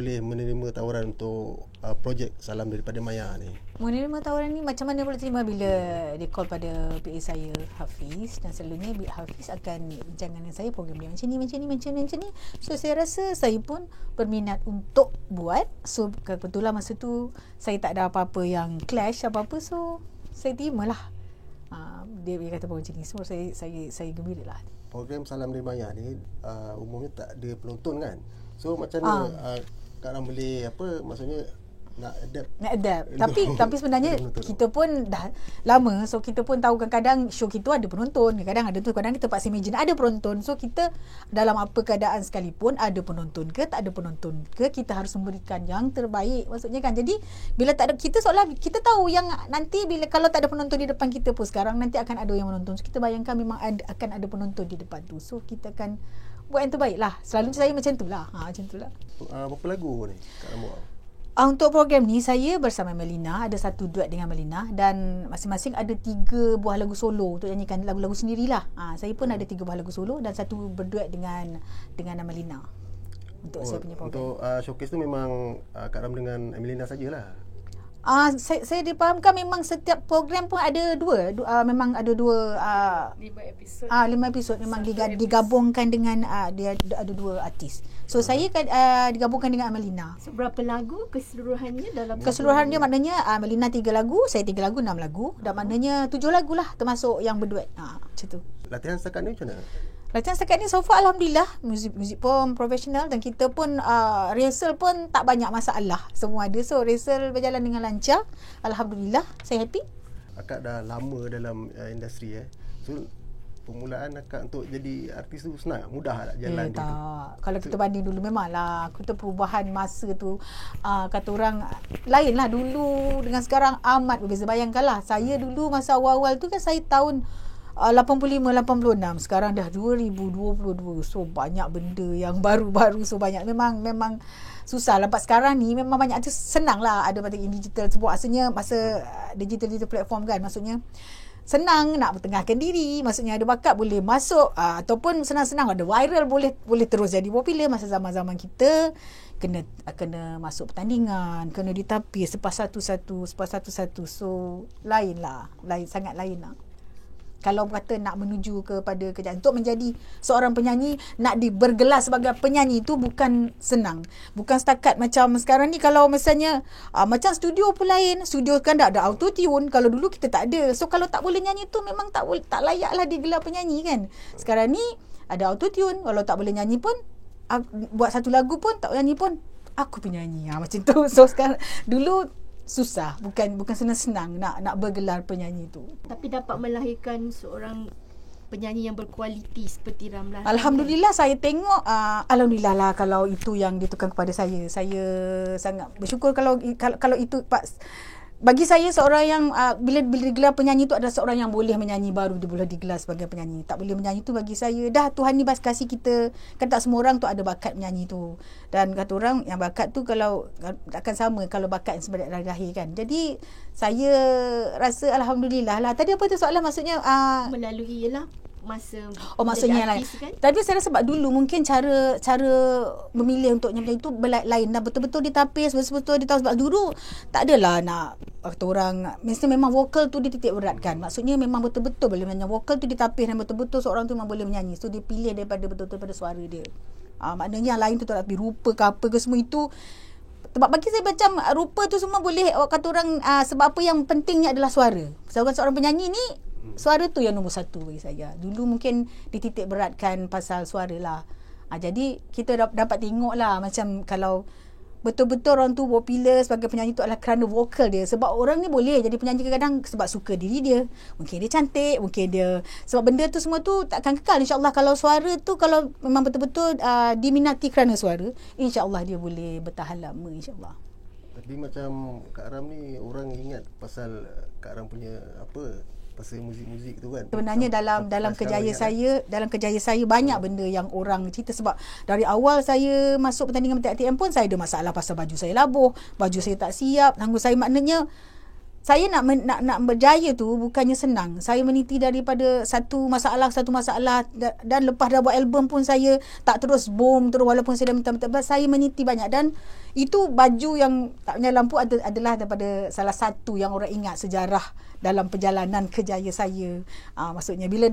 boleh menerima tawaran untuk projek Salam Daripada Maya ni? Menerima tawaran ni macam mana boleh terima bila dia call pada PA saya Hafiz, dan selalunya Hafiz akan bincang dengan saya program dia macam ni. So saya rasa saya pun berminat untuk buat. So kebetulan masa tu saya tak ada apa-apa yang clash apa-apa, so saya terimalah. Dia kata macam ni, so saya gembira lah. Program Salam Dari Maya ni umumnya tak ada penonton kan. So macam mana Kak Ram boleh maksudnya nak adapt. Tapi sebenarnya kita pun dah lama, so kita pun tahu kadang-kadang show kita ada penonton, kadang kita paksa imagine ada penonton. So kita dalam apa keadaan sekalipun, ada penonton ke tak ada penonton ke, kita harus memberikan yang terbaik, maksudnya kan. Jadi bila tak ada, kita seolah kita tahu yang nanti bila kalau tak ada penonton di depan kita pun sekarang nanti akan ada yang menonton. So kita bayangkan memang akan ada penonton di depan tu, so kita akan buat yang terbaik lah. Selalu saya macam tu lah. Berapa lagu ni Kak Ram buat? Untuk program ni saya bersama Melina, ada satu duet dengan Melina, dan masing-masing ada 3 buah lagu solo untuk nyanyikan lagu-lagu sendirilah. Saya pun ada 3 buah lagu solo dan satu berduet dengan Melina untuk saya punya program. Untuk showcase tu memang Kak Ram dengan Melina sajalah. Saya dipahamkan memang setiap program pun ada memang ada 5 episod. 5 episod memang digabungkan dengan dia ada 2 artis. So saya digabungkan dengan Melina. So berapa lagu keseluruhannya dalam keseluruhannya maknanya Melina 3 lagu, saya 3 lagu, 6 lagu, dan maknanya 7 lagu lah termasuk yang berduet. Macam tu. Latihan setakat ni macam mana? Latihan setakat ni so far alhamdulillah muzik pun profesional, dan kita pun rehearsal pun tak banyak masalah, semua ada. So rehearsal berjalan dengan lancar, alhamdulillah, saya happy. Akak dah lama dalam industri so permulaan akak untuk jadi artis tu senang, mudah tak jalan dia tu? Kalau kita banding dulu memanglah kita perubahan masa tu kata orang lain lah dulu dengan sekarang, amat berbeza. Bayangkanlah saya dulu masa awal-awal tu kan, saya tahun 85-86, sekarang dah 2022. So banyak benda yang baru-baru, so banyak memang susah lah. Lepas sekarang ni memang banyak tu senang lah, ada pada digital sebab asalnya masa digital platform kan, maksudnya senang nak bertengahkan diri, maksudnya ada bakat boleh masuk, ataupun senang-senang ada viral, boleh terus jadi popular. Masa zaman-zaman kita kena masuk pertandingan, kena ditapis sepas satu-satu, so sangat lain lah. Kalau kata nak menuju kepada kerjaan untuk menjadi seorang penyanyi, nak bergelar sebagai penyanyi itu bukan senang. Bukan setakat macam sekarang ni, kalau misalnya macam studio pun lain. Studio kan dah ada auto tune, kalau dulu kita tak ada. So kalau tak boleh nyanyi tu memang tak layaklah digelar penyanyi kan. Sekarang ni ada auto tune, kalau tak boleh nyanyi pun buat satu lagu pun tak nyanyi pun aku penyanyi. Macam tu. So sekarang dulu susah, bukan senang-senang nak bergelar penyanyi tu. Tapi dapat melahirkan seorang penyanyi yang berkualiti seperti Ramlan. Alhamdulillah, saya tengok alhamdulillah lah kalau itu yang ditukar kepada saya. Saya sangat bersyukur kalau itu bagi saya seorang yang bila digelar penyanyi tu adalah seorang yang boleh menyanyi, baru dia boleh digelar sebagai penyanyi. Tak boleh menyanyi tu bagi saya dah Tuhan ni kasih kita, kan tak semua orang tu ada bakat menyanyi tu. Dan kata orang yang bakat tu kalau akan sama kalau bakat yang sebenarnya dari lahir kan. Jadi saya rasa alhamdulillah lah. Tadi apa tu soalan, maksudnya melalui ialah masa maksudnya lain kan? Tapi saya rasa sebab dulu mungkin cara memilih untuk nyanyi itu lain, dah betul-betul ditapis, betul-betul ditahu. Sebab dulu tak adalah nak kata orang mesti memang vokal tu dititik beratkan, maksudnya memang betul-betul boleh menyanyi, vokal tu ditapis dan betul-betul seorang tu memang boleh menyanyi. So dia pilih daripada betul-betul pada suara dia. Maknanya yang lain tu tak, tapi rupa ke apa ke semua itu, sebab bagi saya macam rupa tu semua boleh kata orang sebab apa yang pentingnya adalah suara. Seorang penyanyi ni suara tu yang nombor 1 bagi saya. Dulu mungkin dititik beratkan pasal suara lah. Jadi kita dapat tengok lah macam kalau betul-betul orang tu popular sebagai penyanyi tu adalah kerana vokal dia. Sebab orang ni boleh jadi penyanyi kadang-kadang sebab suka diri dia, mungkin dia cantik, mungkin dia sebab benda tu semua tu takkan kekal. InsyaAllah kalau suara tu kalau memang betul-betul diminati kerana suara, InsyaAllah dia boleh bertahan lama, InsyaAllah. Tapi macam Kak Ram ni orang ingat pasal Kak Ram punya pasal muzik-muzik tu kan. Sebenarnya dalam kerjaya saya banyak benda yang orang cerita. Sebab dari awal saya masuk pertandingan ATM pun saya ada masalah pasal baju saya labuh, baju saya tak siap, tangguh saya, maknanya saya nak berjaya tu bukannya senang. Saya meniti daripada satu masalah dan lepas dah buat album pun saya tak terus boom terus, walaupun saya dah minta saya meniti banyak. Dan itu baju yang tak punya lampu adalah daripada salah satu yang orang ingat sejarah dalam perjalanan kejaya saya. Maksudnya bila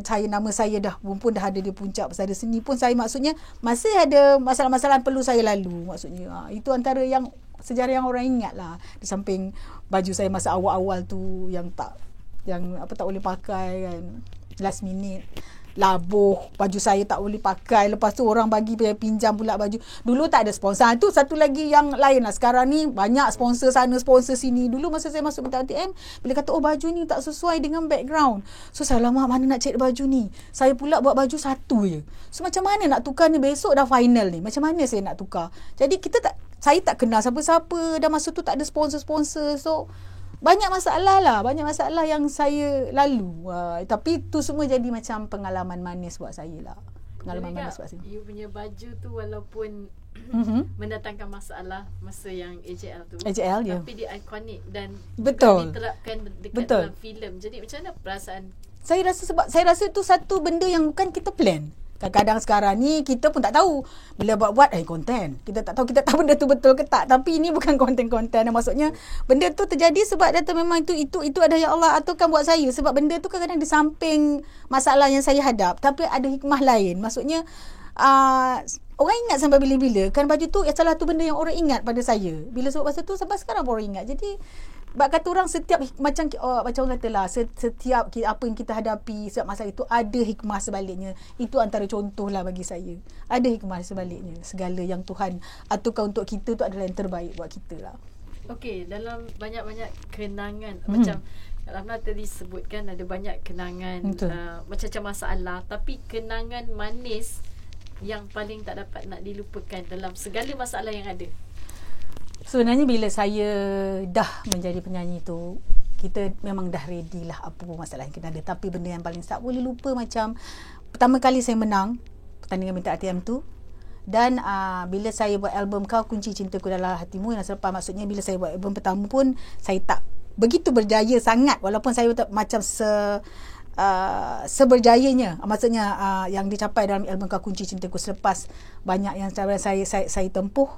saya nama saya dah pun dah ada di puncak pesada seni pun, saya maksudnya masih ada masalah-masalah perlu saya lalu. Maksudnya itu antara yang sejarah yang orang ingat lah. Di samping baju saya masa awal-awal tu yang tak boleh pakai kan, last minute labuh, baju saya tak boleh pakai, lepas tu orang bagi pinjam pula baju. Dulu tak ada sponsor. Itu satu lagi yang lain lah. Sekarang ni banyak sponsor sana sponsor sini. Dulu masa saya masuk minta ATM, bila kata baju ni tak sesuai dengan background, so saya lama mana nak cari baju ni, saya pula buat baju satu je. So macam mana nak tukar ni, besok dah final ni, macam mana saya nak tukar. Jadi saya tak kenal siapa-siapa, dan masa tu tak ada sponsor-sponsor. So banyak masalah yang saya lalu. Tapi tu semua jadi macam pengalaman manis buat saya lah. Manis buat saya. You punya baju tu walaupun mendatangkan masalah masa yang AJL tu, tapi dia ikonik dan diterapkan dekat dalam filem. Jadi macam mana perasaan? Saya rasa tu satu benda yang bukan kita plan. Kadang-kadang sekarang ni kita pun tak tahu bila buat konten. Kita tak tahu benda tu betul ke tak. Tapi ini bukan konten-konten. Maksudnya benda tu terjadi sebab data memang itu ada ya Allah aturkan buat saya. Sebab benda tu kadang-kadang di samping masalah yang saya hadap, tapi ada hikmah lain. Maksudnya orang ingat sampai bila-bila. Kan baju tu salah tu benda yang orang ingat pada saya. Bila sebab masa tu sampai sekarang pun orang ingat. Jadi kata orang setiap macam orang katalah, setiap apa yang kita hadapi, setiap masa itu ada hikmah sebaliknya. Itu antara contoh lah bagi saya. Ada hikmah sebaliknya. Segala yang Tuhan aturkan untuk kita tu adalah yang terbaik buat kita lah. Okey, dalam banyak-banyak kenangan, macam Ramla tadi sebutkan ada banyak kenangan macam-macam masalah, tapi kenangan manis yang paling tak dapat nak dilupakan dalam segala masalah yang ada. Sebenarnya bila saya dah menjadi penyanyi tu, kita memang dah ready lah apa pun masalah yang kita ada. Tapi benda yang paling tak boleh lupa, macam pertama kali saya menang pertandingan minta ATM tu. Dan bila saya buat album Kau Kunci Cintaku Dalam Hatimu yang selepas, maksudnya bila saya buat album pertama pun saya tak begitu berjaya sangat, walaupun saya macam seberjayanya, maksudnya yang dicapai dalam album Kau Kunci Cintaku selepas banyak yang saya tempuh.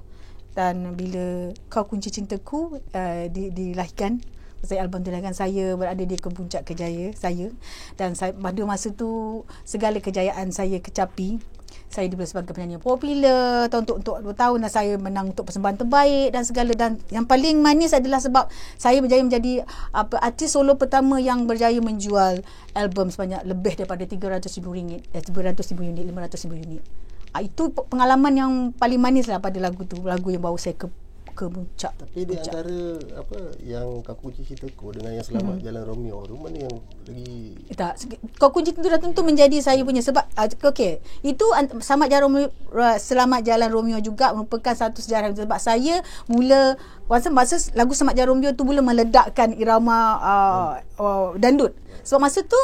Dan bila Kau Kunci Cintaku dilahirkan, saya album tu dilahirkan, saya berada di puncak kejayaan saya. Dan pada masa tu segala kejayaan saya kecapi. Saya diberi sebagai penyanyi popular untuk 2 tahun, dan saya menang untuk persembahan terbaik dan segala. Dan yang paling manis adalah sebab saya berjaya menjadi artis solo pertama yang berjaya menjual album sebanyak lebih daripada RM300,000, 500,000 unit. Itu pengalaman yang paling manis lah pada lagu tu, lagu yang bawa saya ke puncak. Tapi di antara yang Kau Kunci Cintaku dengan yang Selamat Jalan Romeo tu, mana yang lagi Kau Kunci Cintaku dah tentu menjadi saya punya, sebab itu Selamat Jalan Romeo juga merupakan satu sejarah, sebab saya mula masa lagu Selamat Jalan Romeo tu mula meledakkan irama dandut. Sebab masa tu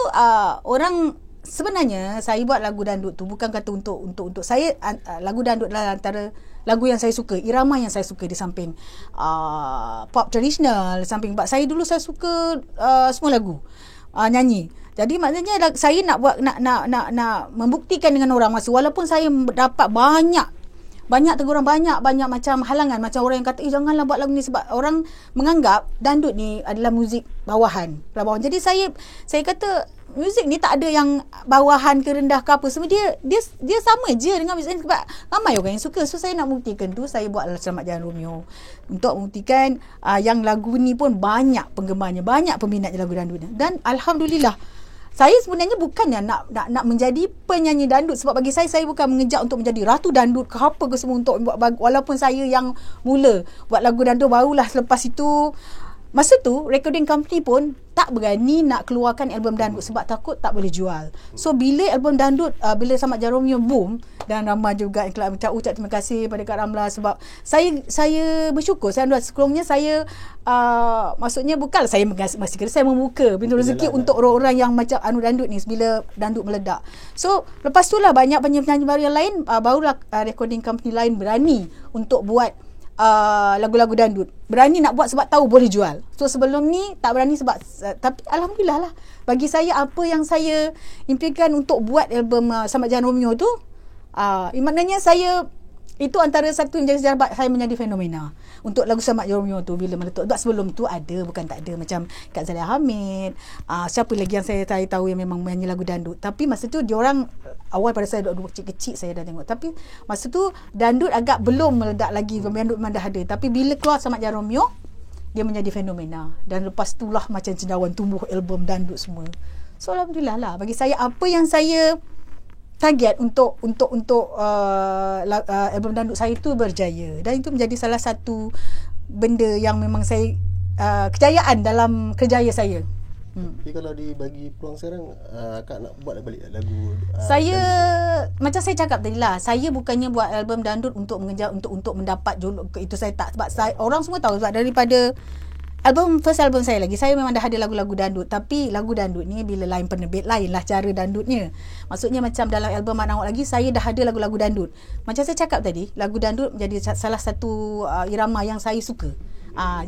orang, sebenarnya saya buat lagu dandut tu bukan kata untuk saya. Lagu dandut adalah antara lagu yang saya suka, irama yang saya suka, di samping pop tradisional, di samping saya dulu saya suka semua lagu nyanyi. Jadi maknanya saya nak buat nak membuktikan dengan orang masa, walaupun saya dapat banyak teguran, banyak macam halangan, macam orang yang kata janganlah buat lagu ni, sebab orang menganggap dandut ni adalah muzik bawahan. Jadi saya kata muzik ni tak ada yang bawahan ke rendah ke apa, semua dia sama je dengan muzik ni, sebab ramai orang yang suka. So saya nak buktikan tu, saya buat Selamat Jalan Romeo untuk membuktikan yang lagu ni pun banyak penggemarnya, banyak peminat lagu dandut. Dan alhamdulillah, saya sebenarnya bukannya nak menjadi penyanyi dandut, sebab bagi saya bukan mengejar untuk menjadi ratu dandut ke apa ke semua untuk buat, walaupun saya yang mula buat lagu dandut. Barulah selepas itu, masa tu recording company pun tak berani nak keluarkan album dandut sebab takut tak boleh jual. So bila album dandut, bila Selamat Jalan Romeo boom, dan Ramla juga yang ucap terima kasih pada Kak Ramla, sebab saya bersyukur. Saya sekurangnya saya maksudnya bukan saya masih kira saya membuka pintu rezeki untuk orang-orang yang macam dandut ni bila dandut meledak. So lepas tu lah banyak penyanyi baru yang lain, barulah recording company lain berani untuk buat lagu-lagu dandut berani nak buat sebab tahu boleh jual. So sebelum ni tak berani sebab tapi alhamdulillah lah. Bagi saya apa yang saya impikan untuk buat album Selamat Jalan Romeo tu, maknanya saya itu antara satu yang menjadi sejarah saya menjadi fenomena untuk lagu Selamat Jalan Romeo tu bila meletup. Sebab sebelum tu ada, bukan tak ada, macam Kak Zalia Hamid, siapa lagi yang saya tahu yang memang menyanyi lagu dandut. Tapi masa tu diorang awal pada saya duduk kecil-kecil saya dah tengok. Tapi masa tu dandut agak belum meledak lagi. Dandut memang dah ada. Tapi bila keluar Selamat Jalan Romeo, dia menjadi fenomena. Dan lepas itulah macam cendawan tumbuh album dandut semua. So alhamdulillah lah. Bagi saya apa yang saya target untuk album dandut saya itu berjaya, dan itu menjadi salah satu benda yang memang saya kejayaan dalam kerjaya saya. Tapi kalau dibagi peluang sekarang, Kak nak buat balik lagu saya macam saya cakap tadi lah, saya bukannya buat album dandut untuk mengejar untuk mendapat jolok, itu saya tak. Sebab saya, orang semua tahu sebab daripada first album saya lagi, saya memang dah ada lagu-lagu dandut. Tapi lagu dandut ni bila lain penerbit, lain lah cara dandutnya. Maksudnya macam dalam album Mak Nawak lagi, saya dah ada lagu-lagu dandut. Macam saya cakap tadi, lagu dandut menjadi salah satu irama yang saya suka.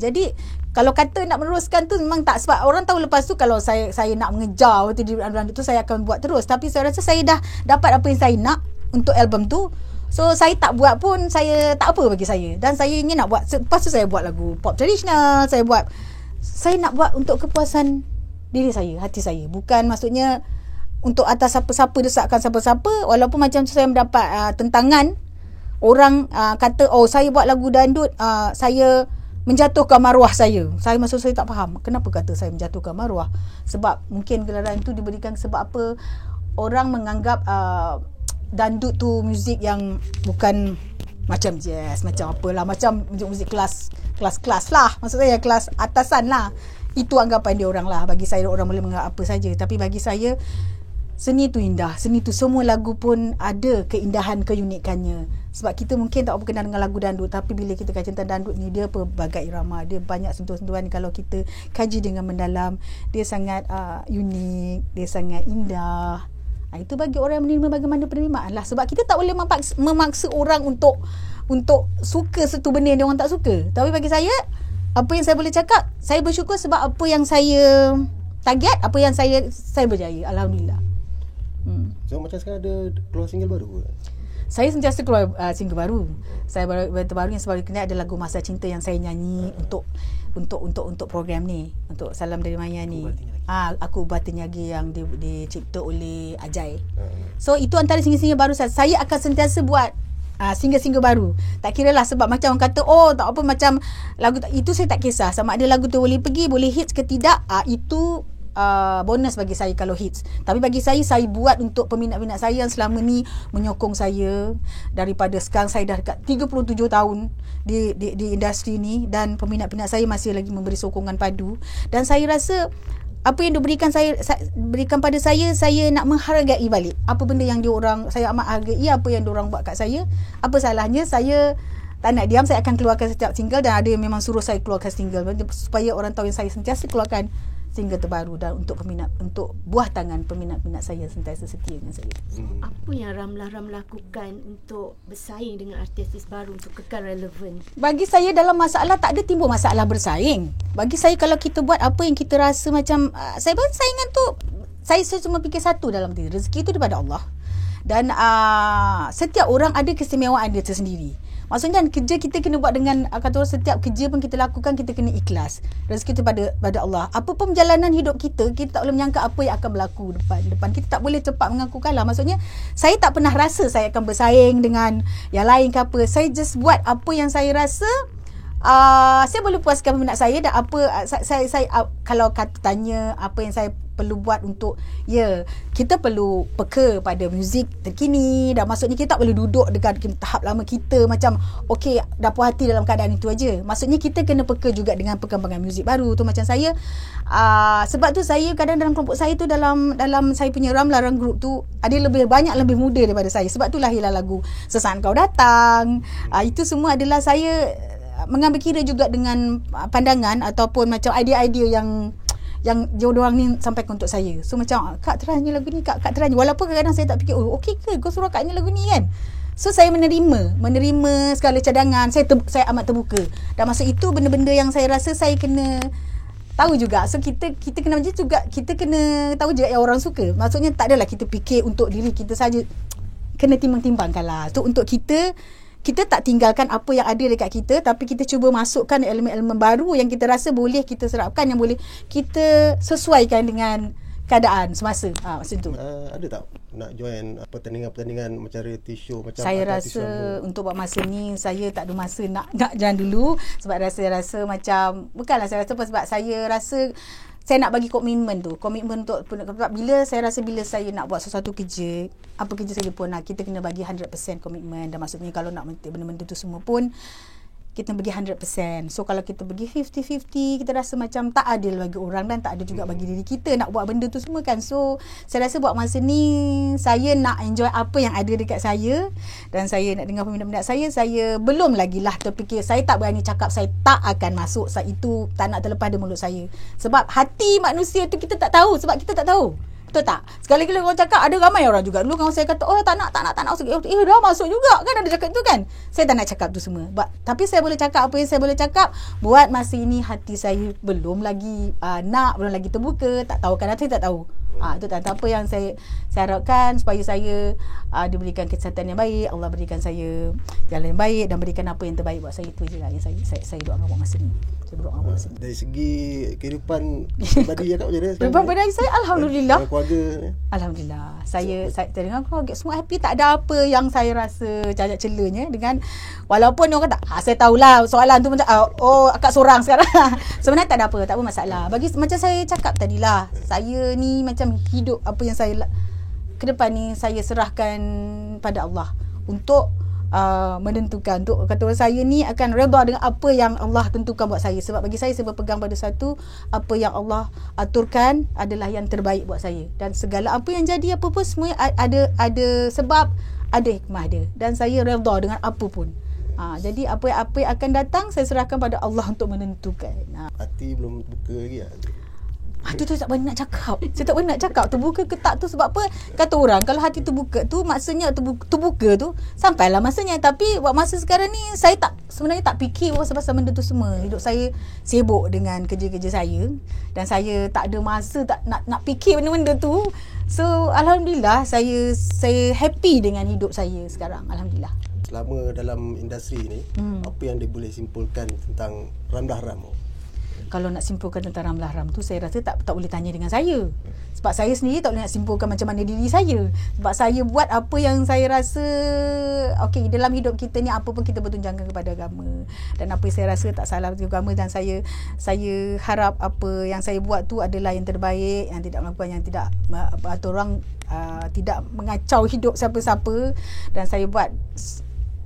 Jadi kalau kata nak meneruskan tu memang tak, sebab orang tahu lepas tu kalau saya nak mengejar waktu di dandut tu saya akan buat terus. Tapi saya rasa saya dah dapat apa yang saya nak untuk album tu. So saya tak buat pun, saya tak apa bagi saya. Dan saya ingin nak buat, lepas tu saya buat lagu pop tradisional, saya nak buat untuk kepuasan diri saya, hati saya. Bukan maksudnya untuk atas siapa-siapa, desakkan siapa-siapa. Walaupun macam tu saya mendapat tentangan, orang kata saya buat lagu dandut, saya menjatuhkan maruah saya. Maksud saya tak faham kenapa kata saya menjatuhkan maruah. Sebab mungkin gelaran tu diberikan sebab apa, orang menganggap dandut tu muzik yang bukan macam jazz, macam apalah, macam muzik kelas lah. Maksud saya kelas atasan lah. Itu anggapan dia orang lah. Bagi saya orang boleh menganggap apa saja, tapi bagi saya seni tu indah. Seni tu semua lagu pun ada keindahan, keunikannya. Sebab kita mungkin tak berkenal dengan lagu dandut, tapi bila kita kaji tentang dandut ni, dia pelbagai irama, dia banyak sentuhan-sentuhan. Kalau kita kaji dengan mendalam, dia sangat unik, dia sangat indah. Itu bagi orang yang menerima bagaimana penerimaan lah. Sebab kita tak boleh memaksa orang untuk suka satu benda yang orang tak suka. Tapi bagi saya, apa yang saya boleh cakap, saya bersyukur sebab apa yang saya target, apa yang saya berjaya, alhamdulillah. So macam sekarang ada keluar single baru ke? Saya sentiasa keluar single baru. Saya terbaru yang sebab kena ada lagu Masa Cinta yang saya nyanyi untuk program ni, untuk Salam dari Maya ni. Aku Ubati Nyagi yang dicipta oleh Ajay. So itu antara single-single baru saya akan sentiasa buat single-single baru. Tak kira lah, sebab macam orang kata tak apa, macam lagu itu saya tak kisah sama ada lagu tu boleh pergi, boleh hits ke tidak. Itu bonus bagi saya kalau hits. Tapi bagi saya buat untuk peminat-peminat saya yang selama ni menyokong saya. Daripada sekarang saya dah dekat 37 tahun di industri ni, dan peminat-peminat saya masih lagi memberi sokongan padu. Dan saya rasa apa yang diberikan berikan pada saya nak menghargai balik. Apa benda yang saya amat hargai, apa yang diorang buat kat saya. Apa salahnya saya tak nak diam, saya akan keluarkan setiap single, dan ada yang memang suruh saya keluarkan single supaya orang tahu yang saya sentiasa keluarkan single terbaru, dan untuk buah tangan peminat-peminat saya sentiasa setia dengan saya. Apa yang Ramlah lakukan untuk bersaing dengan artis baru untuk kekal relevan? Bagi saya dalam masalah tak ada timbul masalah bersaing. Bagi saya kalau kita buat apa yang kita rasa macam saya saingan tu, saya cuma fikir satu dalam diri, rezeki itu daripada Allah. Dan setiap orang ada keistimewaan dia tersendiri. Maksudnya kerja kita kena buat dengan kata orang, setiap kerja pun kita lakukan kita kena ikhlas. Rezeki itu pada Allah. Apa pun perjalanan hidup kita tak boleh menyangka apa yang akan berlaku depan. Kita tak boleh cepat mengaku kalah. Maksudnya saya tak pernah rasa saya akan bersaing dengan yang lain ke apa. Saya just buat apa yang saya rasa saya boleh puaskan peminat saya. Dan apa saya kalau kata tanya apa yang saya perlu buat untuk kita perlu peka pada muzik terkini, dan maksudnya kita tak boleh duduk dekat tahap lama kita macam okey dah puas hati dalam keadaan itu aja. Maksudnya kita kena peka juga dengan perkembangan muzik baru tu. Macam saya sebab tu saya kadang dalam kelompok saya tu, dalam saya punya Ramlah group tu ada lebih muda daripada saya. Sebab tu lahirlah lagu Sesaat Kau Datang. Itu semua adalah saya mengambil kira juga dengan pandangan ataupun macam idea-idea yang diorang ni sampaikan untuk saya. So macam Kak try nyanyi lagu ni, Kak try nyanyi. Walaupun kadang-kadang saya tak fikir okey ke kau suruh Kak nyanyi lagu ni kan. So saya menerima segala cadangan. Saya amat terbuka. Dan masa itu benda-benda yang saya rasa saya kena tahu juga. So kita kena macam juga, kita kena tahu juga yang orang suka. Maksudnya tak adalah kita fikir untuk diri kita saja. Kena timbang-timbangkan lah. So untuk kita tak tinggalkan apa yang ada dekat kita, tapi kita cuba masukkan elemen-elemen baru yang kita rasa boleh kita serapkan, yang boleh kita sesuaikan dengan keadaan semasa. Macam tu. Ada tak nak join pertandingan-pertandingan macam reality show macam saya rasa untuk buat masa ni saya tak ada masa nak join dulu, sebab rasa macam bukanlah saya rasa sebab saya rasa saya nak bagi komitmen untuk bila saya nak buat sesuatu kerja, apa kerja saya pun kita kena bagi 100% komitmen. Dan maksudnya kalau nak benda-benda tu semua pun kita bagi 100%. So kalau kita bagi 50-50, kita rasa macam tak adil bagi orang dan tak adil juga bagi diri kita nak buat benda tu semua kan. So saya rasa buat masa ni saya nak enjoy apa yang ada dekat saya, dan saya nak dengar peminat-peminat saya belum lagi lah terfikir. Saya tak berani cakap saya tak akan masuk, itu tak nak terlepas dari mulut saya. Sebab hati manusia tu kita tak tahu, sebab kita tak tahu. Betul tak? Sekali-kali orang cakap, ada ramai orang juga. Dulu kawan saya kata, tak nak masuk. Dah masuk juga kan, ada cakap tu kan. Saya tak nak cakap tu semua. Tapi saya boleh cakap apa yang saya boleh cakap. Buat masa ini hati saya belum lagi belum lagi terbuka. Tak tahu kan, saya tak tahu. Itu tak apa yang saya harapkan, supaya saya diberikan kesihatan yang baik, Allah berikan saya jalan yang baik dan berikan apa yang terbaik buat saya. Itu je lah yang saya doakan buat masa ni. Saya berdoa buat masa ni. Dari segi kehidupan pribadi macam mana? Kehidupan pribadi saya alhamdulillah. Keluarga. Alhamdulillah. Saya dengan keluarga semua happy, tak ada apa yang saya rasa cacat celanya dengan, walaupun orang kata saya tahulah soalan tu macam akak seorang sekarang. Sebenarnya tak ada apa masalah. Bagi macam saya cakap tadilah, saya ni macam hidup apa yang saya ke depan ni saya serahkan pada Allah untuk menentukan. Untuk kata orang, saya ni akan redha dengan apa yang Allah tentukan buat saya. Sebab bagi saya berpegang pada satu, apa yang Allah aturkan adalah yang terbaik buat saya. Dan segala apa yang jadi, apa pun semua ada sebab, ada hikmah dia. Dan saya redha dengan apa pun. Jadi apa yang akan datang saya serahkan pada Allah untuk menentukan. Hati belum buka lagi lah. Itu tak berani nak cakap. Saya tak berani nak cakap terbuka ke tak tu. Sebab apa? Kata orang, kalau hati terbuka tu maksudnya terbuka tu sampailah masanya. Tapi buat masa sekarang ni saya sebenarnya tak fikir pasal benda tu semua. Hidup saya sibuk dengan kerja-kerja saya, dan saya tak ada masa nak fikir benda-benda tu. So alhamdulillah saya happy dengan hidup saya sekarang. Alhamdulillah. Selama dalam industri ni, apa yang dia boleh simpulkan tentang Ramlah Ram? Kalau nak simpulkan tentang Ramlah Ram tu, saya rasa tak boleh tanya dengan saya. Sebab saya sendiri tak boleh nak simpulkan macam mana diri saya. Sebab saya buat apa yang saya rasa dalam hidup kita ni, apa pun kita bertunjangkan kepada agama. Dan apa yang saya rasa tak salah dengan agama, dan saya harap apa yang saya buat tu adalah yang terbaik, yang tidak melakukan yang tidak atau orang tidak mengacau hidup siapa-siapa. Dan saya buat,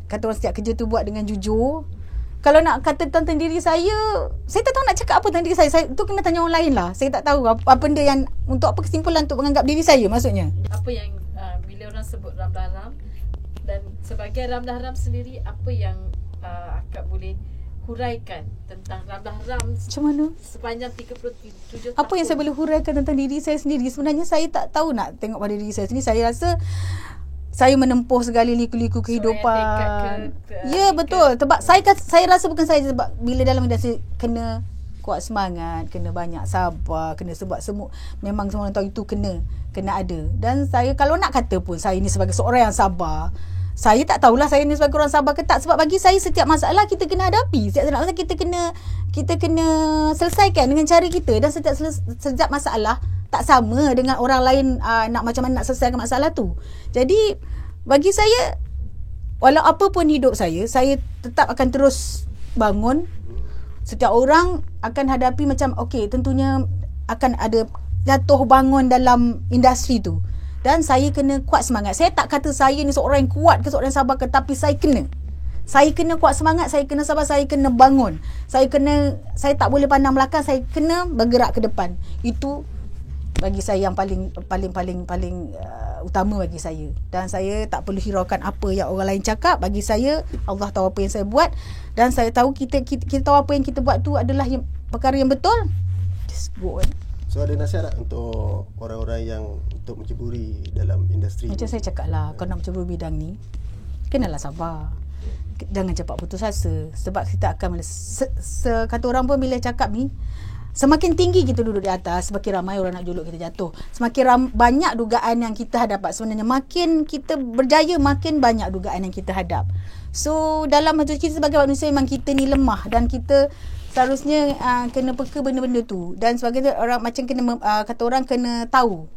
kata orang, setiap kerja tu buat dengan jujur. Kalau nak kata tentang diri saya tak tahu nak cakap apa tentang diri saya. Tu kena tanya orang lain lah. Saya tak tahu apa benda yang, untuk apa kesimpulan untuk menganggap diri saya maksudnya. Apa yang bila orang sebut Ramlah Ram, dan sebagai Ramlah Ram sendiri, apa yang akak boleh huraikan tentang Ramlah Ram macam mana sepanjang 37 tahun? Apa yang saya boleh huraikan tentang diri saya sendiri? Sebenarnya saya tak tahu nak tengok pada diri saya sendiri. Saya rasa saya menempuh segala liku-liku kehidupan. Ya, betul. Sebab saya rasa bukan saya, sebab bila dalam industri kena kuat semangat, kena banyak sabar, kena sebab semua, memang semua orang tahu itu kena ada. Dan saya kalau nak kata pun saya ni sebagai seorang yang sabar, saya tak tahulah saya ni sebagai orang sabar ke tak. Sebab bagi saya setiap masalah kita kena hadapi. Setiap masalah kita kena selesaikan dengan cara kita. Dan setiap masalah tak sama dengan orang lain nak macam mana nak selesaikan masalah tu. Jadi bagi saya, walau apa pun hidup saya tetap akan terus bangun. Setiap orang akan hadapi macam tentunya akan ada jatuh bangun dalam industri tu. Dan saya kena kuat semangat. Saya tak kata saya ni seorang yang kuat ke seorang yang sabar ke, tapi saya kena kuat semangat, saya kena sabar, saya kena bangun. Saya tak boleh pandang belakang, saya kena bergerak ke depan. Itu bagi saya yang paling utama bagi saya. Dan saya tak perlu hiraukan apa yang orang lain cakap. Bagi saya, Allah tahu apa yang saya buat, dan saya tahu kita tahu apa yang kita buat tu adalah perkara yang betul. Just go on. So ada nasihat tak untuk orang-orang yang untuk menceburi dalam industri? Macam saya cakap lah, kalau nak menceburi bidang ni, kenalah sabar. Jangan cepat putus asa. Sebab kita akan kata orang pun bila cakap ni, semakin tinggi kita duduk di atas, semakin ramai orang nak juluk kita jatuh. Semakin banyak dugaan yang kita hadapi. Sebenarnya makin kita berjaya, makin banyak dugaan yang kita hadap. So dalam hati kita sebagai manusia, memang kita ni lemah dan kita seharusnya kena peka benda-benda tu. Dan sebagainya, orang macam kena kata orang kena tahu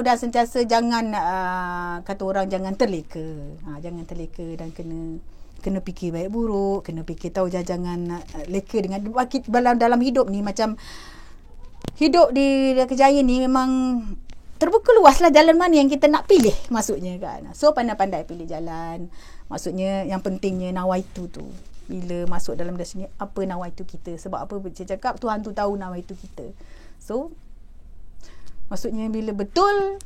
dan sentiasa jangan kata orang jangan terleka. Jangan terleka dan kena fikir baik buruk, kena fikir tahu jangan leka dengan dalam hidup ni. Macam hidup di Kejayaan ni memang terbuka luas lah jalan mana yang kita nak pilih, maksudnya kan. So pandai-pandai pilih jalan. Maksudnya yang pentingnya nawaitu tu. Bila masuk dalam sini, apa nawaitu kita? Sebab apa saya cakap, Tuhan tu tahu nawaitu kita. So maksudnya bila betul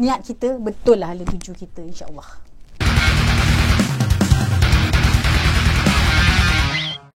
niat kita, betul lah hala tuju kita, insya-Allah.